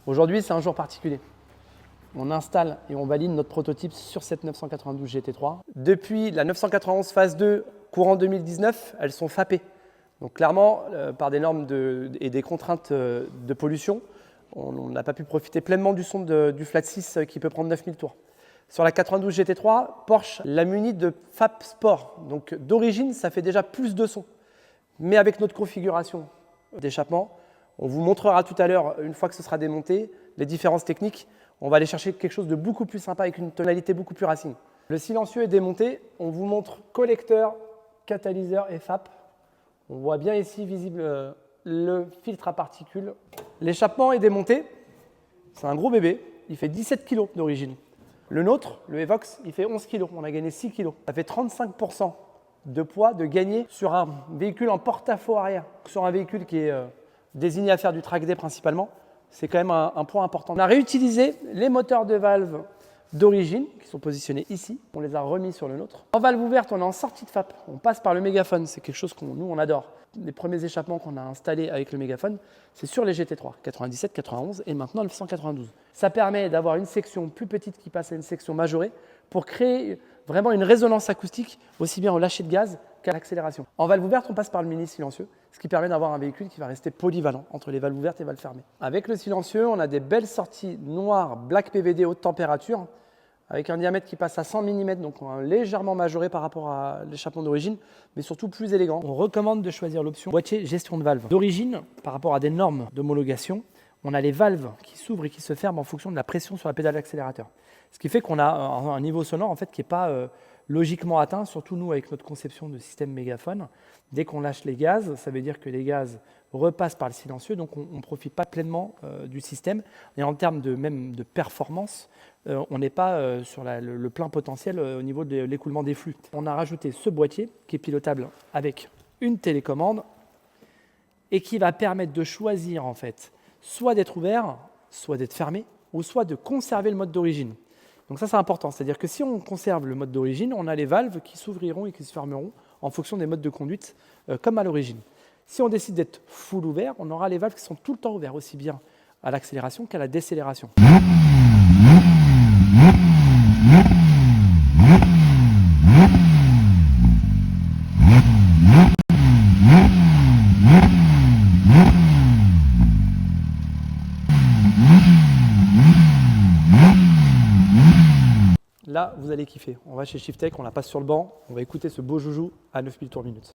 Aujourd'hui, c'est un jour particulier. On installe et on valide notre prototype sur cette 992 GT3. Depuis la 991 phase 2, courant 2019, elles sont FAPées. Donc clairement, par des normes et des contraintes de pollution, on n'a pas pu profiter pleinement du son du Flat 6 qui peut prendre 9000 tours. Sur la 92 GT3, Porsche l'a muni de FAP Sport. Donc d'origine, ça fait déjà plus de son. Mais avec notre configuration d'échappement, on vous montrera tout à l'heure, une fois que ce sera démonté, les différences techniques. On va aller chercher quelque chose de beaucoup plus sympa avec une tonalité beaucoup plus racing. Le silencieux est démonté. On vous montre collecteur, catalyseur et FAP. On voit bien ici visible le filtre à particules. L'échappement est démonté. C'est un gros bébé. Il fait 17 kg d'origine. Le nôtre, le Evox, il fait 11 kg. On a gagné 6 kg. Ça fait 35% de poids de gagner sur un véhicule en porte-à-faux arrière. Sur un véhicule qui est désigné à faire du track day principalement, c'est quand même un point important. On a réutilisé les moteurs de valve d'origine qui sont positionnés ici. On les a remis sur le nôtre. En valve ouverte, on est en sortie de FAP. On passe par le mégaphone. C'est quelque chose nous, on adore. Les premiers échappements qu'on a installés avec le mégaphone, c'est sur les GT3, 97, 91 et maintenant le 192. Ça permet d'avoir une section plus petite qui passe à une section majorée pour créer vraiment une résonance acoustique aussi bien au lâcher de gaz qu'à l'accélération. En valve ouverte, on passe par le mini silencieux, ce qui permet d'avoir un véhicule qui va rester polyvalent entre les valves ouvertes et valves fermées. Avec le silencieux, on a des belles sorties noires black PVD haute température avec un diamètre qui passe à 100 mm, donc légèrement majoré par rapport à l'échappement d'origine, mais surtout plus élégant. On recommande de choisir l'option boîtier gestion de valve. D'origine, par rapport à des normes d'homologation, on a les valves qui s'ouvrent et qui se ferment en fonction de la pression sur la pédale d'accélérateur. Ce qui fait qu'on a un niveau sonore en fait, qui n'est pas logiquement atteint, surtout nous avec notre conception de système mégaphone. Dès qu'on lâche les gaz, ça veut dire que les gaz repassent par le silencieux, donc on ne profite pas pleinement du système. Et en termes même de performance, on n'est pas sur le plein potentiel au niveau de l'écoulement des flux. On a rajouté ce boîtier qui est pilotable avec une télécommande et qui va permettre de choisir en fait, soit d'être ouvert, soit d'être fermé, ou soit de conserver le mode d'origine. Donc ça c'est important, c'est-à-dire que si on conserve le mode d'origine, on a les valves qui s'ouvriront et qui se fermeront en fonction des modes de conduite comme à l'origine. Si on décide d'être full ouvert, on aura les valves qui sont tout le temps ouvertes, aussi bien à l'accélération qu'à la décélération. Là, vous allez kiffer. On va chez Shiftech, on la passe sur le banc, on va écouter ce beau joujou à 9000 tours minute.